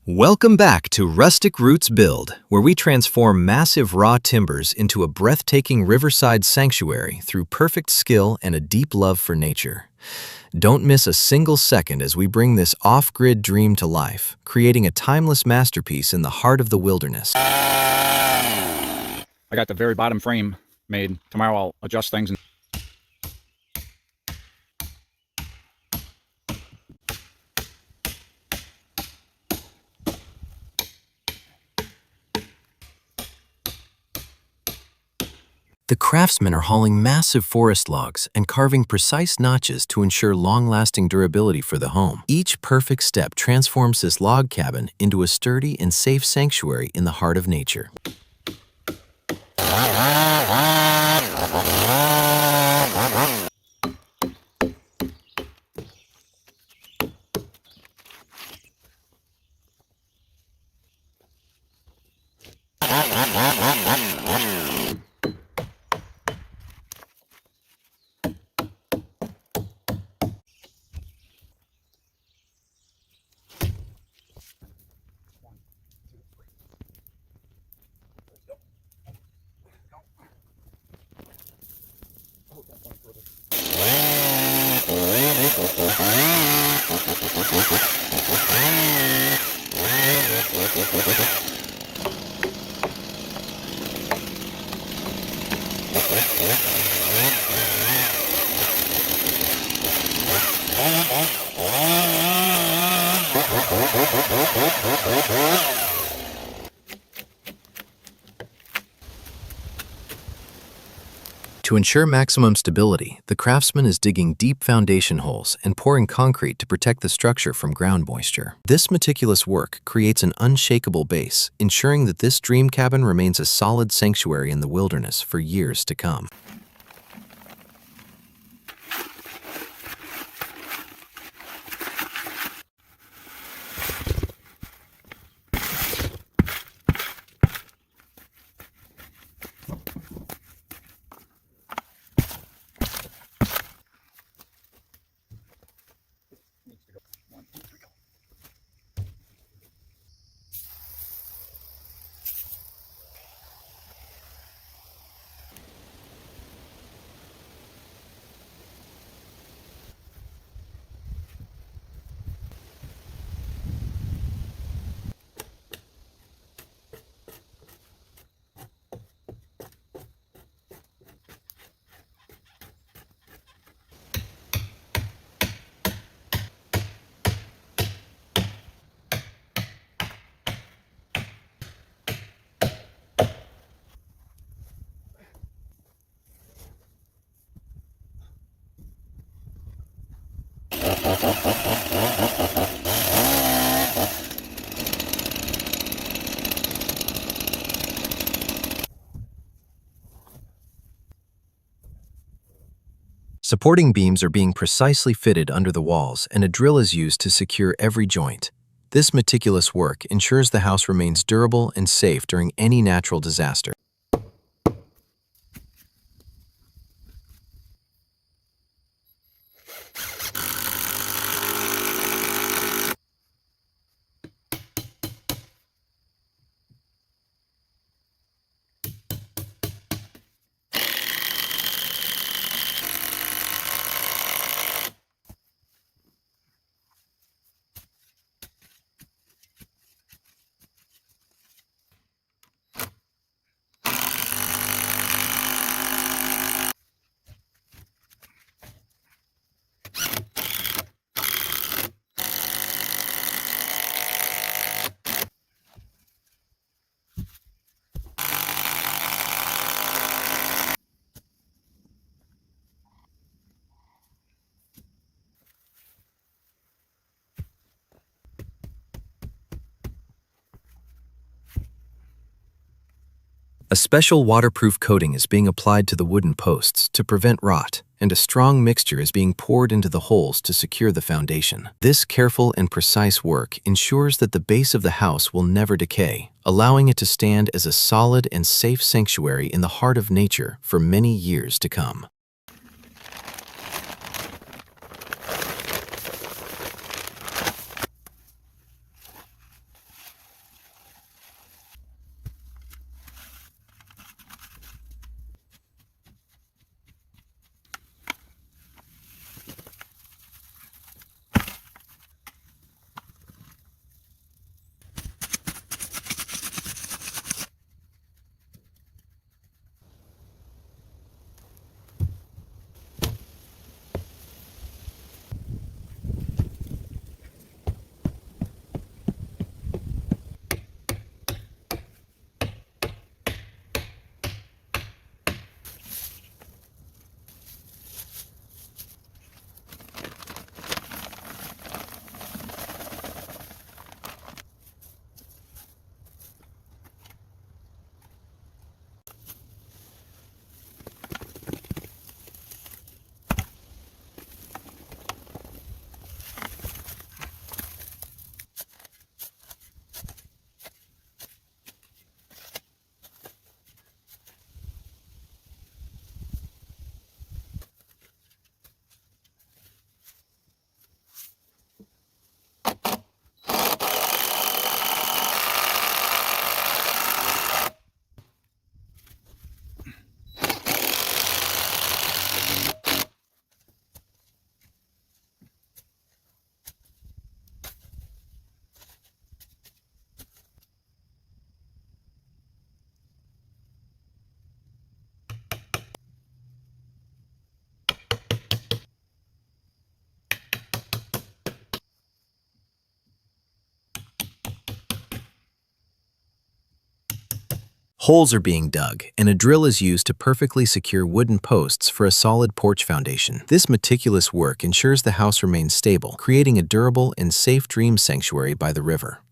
Welcome back to Rustic Roots Build, where we transform massive raw timbers into a breathtaking riverside sanctuary through perfect skill and a deep love for nature. Don't miss a single second as we bring this off-grid dream to life, creating a timeless masterpiece in the heart of the wilderness. I got the very bottom frame made. Tomorrow I'll adjust things. The craftsmen are hauling massive forest logs and carving precise notches to ensure long-lasting durability for the home. Each perfect step transforms this log cabin into a sturdy and safe sanctuary in the heart of nature. To ensure maximum stability, the craftsman is digging deep foundation holes and pouring concrete to protect the structure from ground moisture. This meticulous work creates an unshakable base, ensuring that this dream cabin remains a solid sanctuary in the wilderness for years to come. Supporting beams are being precisely fitted under the walls, and a drill is used to secure every joint. This meticulous work ensures the house remains durable and safe during any natural disaster. A special waterproof coating is being applied to the wooden posts to prevent rot, and a strong mixture is being poured into the holes to secure the foundation. This careful and precise work ensures that the base of the house will never decay, allowing it to stand as a solid and safe sanctuary in the heart of nature for many years to come. Holes are being dug, and a drill is used to perfectly secure wooden posts for a solid porch foundation. This meticulous work ensures the house remains stable, creating a durable and safe dream sanctuary by the river.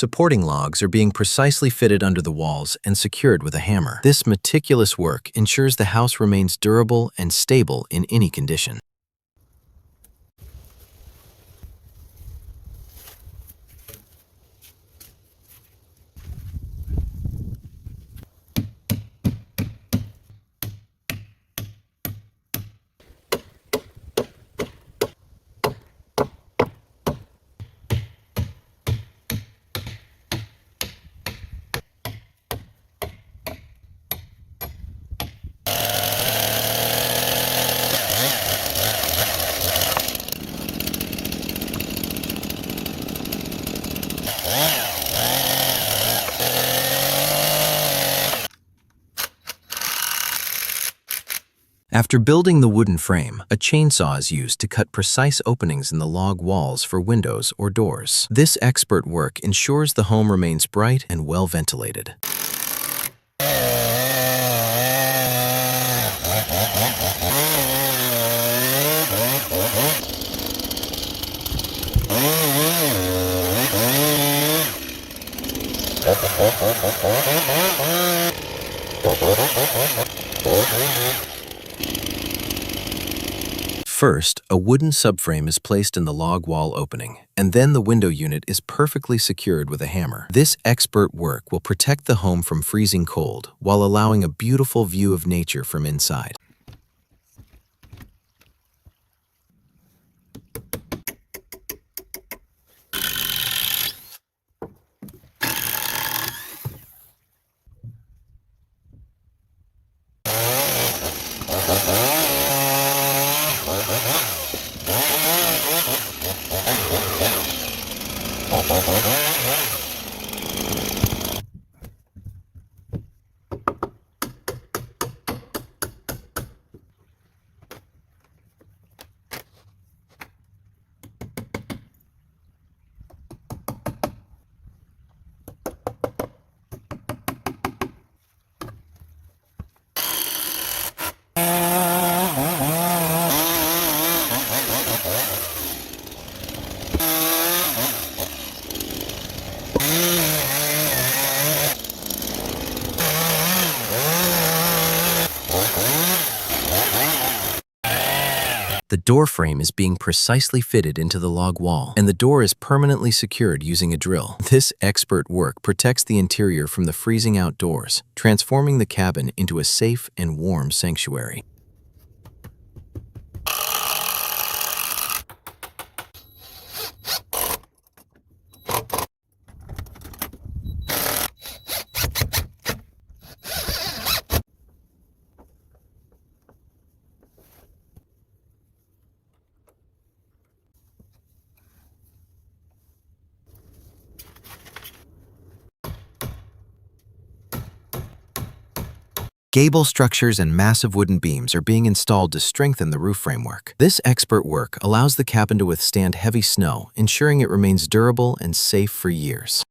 Supporting logs are being precisely fitted under the walls and secured with a hammer. This meticulous work ensures the house remains durable and stable in any condition. After building the wooden frame, a chainsaw is used to cut precise openings in the log walls for windows or doors. This expert work ensures the home remains bright and well ventilated. First, a wooden subframe is placed in the log wall opening, and then the window unit is perfectly secured with a hammer. This expert work will protect the home from freezing cold while allowing a beautiful view of nature from inside. The door frame is being precisely fitted into the log wall, and the door is permanently secured using a drill. This expert work protects the interior from the freezing outdoors, transforming the cabin into a safe and warm sanctuary. Gable structures and massive wooden beams are being installed to strengthen the roof framework. This expert work allows the cabin to withstand heavy snow, ensuring it remains durable and safe for years.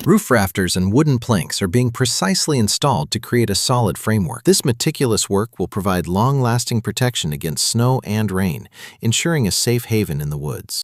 Roof rafters and wooden planks are being precisely installed to create a solid framework. This meticulous work will provide long-lasting protection against snow and rain, ensuring a safe haven in the woods.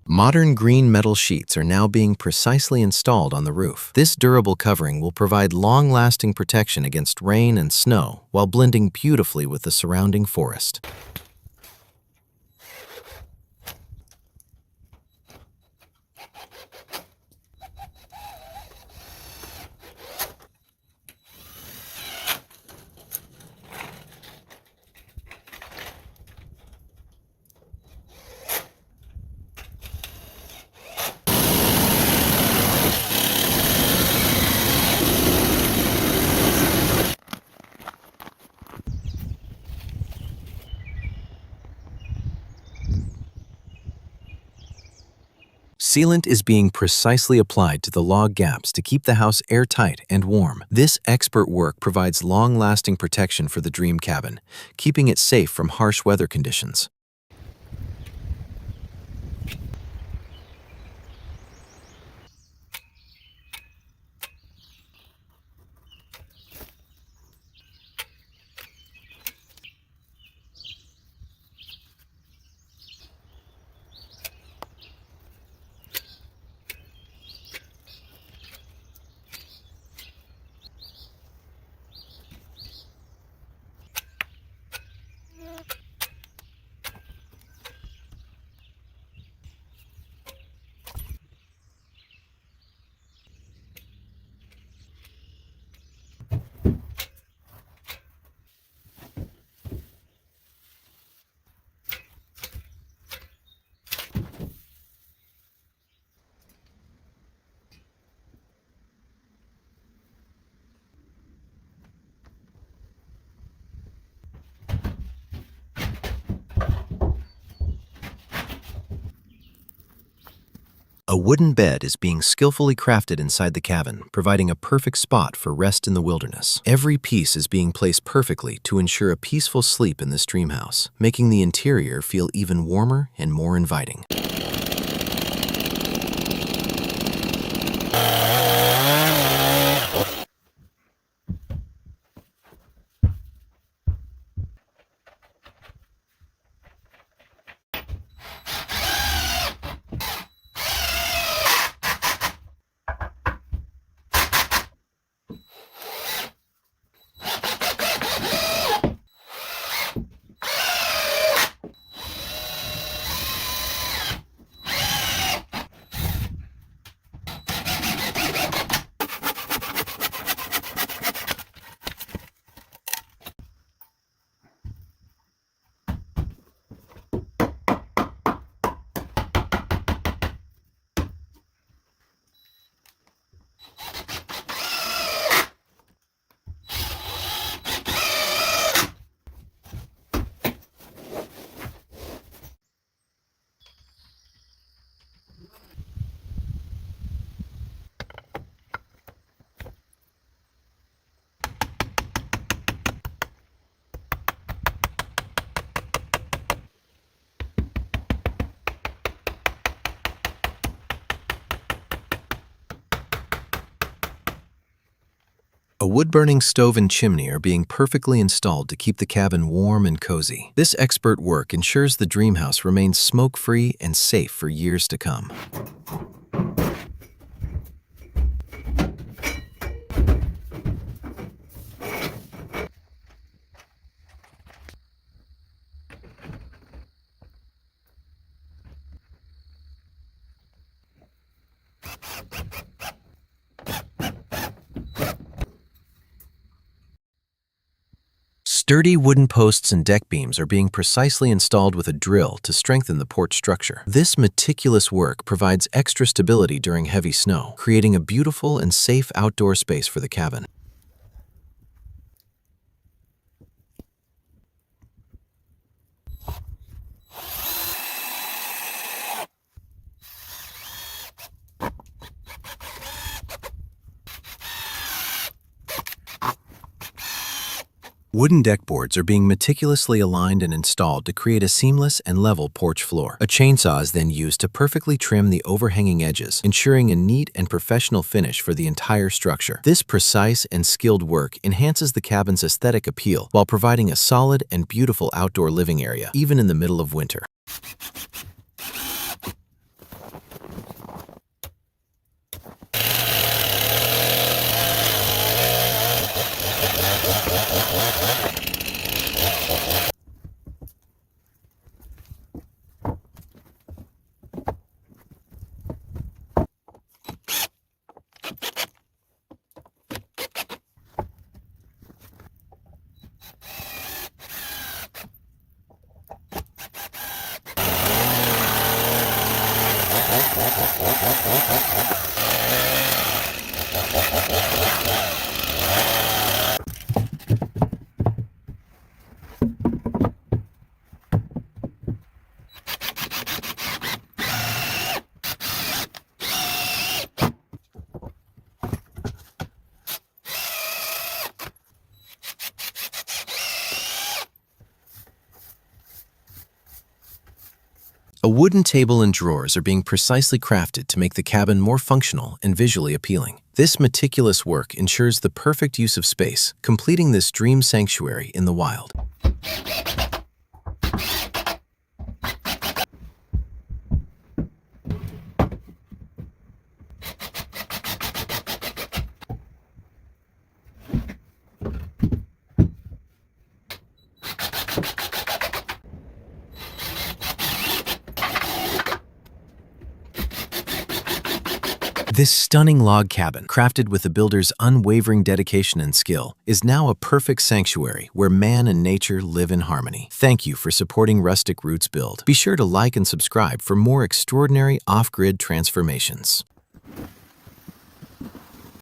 Modern green metal sheets are now being precisely installed on the roof. This durable covering will provide long-lasting protection against rain and snow while blending beautifully with the surrounding forest. Sealant is being precisely applied to the log gaps to keep the house airtight and warm. This expert work provides long-lasting protection for the dream cabin, keeping it safe from harsh weather conditions. A wooden bed is being skillfully crafted inside the cabin, providing a perfect spot for rest in the wilderness. Every piece is being placed perfectly to ensure a peaceful sleep in this dream house, making the interior feel even warmer and more inviting. A wood-burning stove and chimney are being perfectly installed to keep the cabin warm and cozy. This expert work ensures the dream house remains smoke-free and safe for years to come. Sturdy wooden posts and deck beams are being precisely installed with a drill to strengthen the porch structure. This meticulous work provides extra stability during heavy snow, creating a beautiful and safe outdoor space for the cabin. Wooden deck boards are being meticulously aligned and installed to create a seamless and level porch floor. A chainsaw is then used to perfectly trim the overhanging edges, ensuring a neat and professional finish for the entire structure. This precise and skilled work enhances the cabin's aesthetic appeal while providing a solid and beautiful outdoor living area, even in the middle of winter. A wooden table and drawers are being precisely crafted to make the cabin more functional and visually appealing. This meticulous work ensures the perfect use of space, completing this dream sanctuary in the wild. This stunning log cabin, crafted with the builder's unwavering dedication and skill, is now a perfect sanctuary where man and nature live in harmony. Thank you for supporting Rustic Roots Build. Be sure to like and subscribe for more extraordinary off-grid transformations.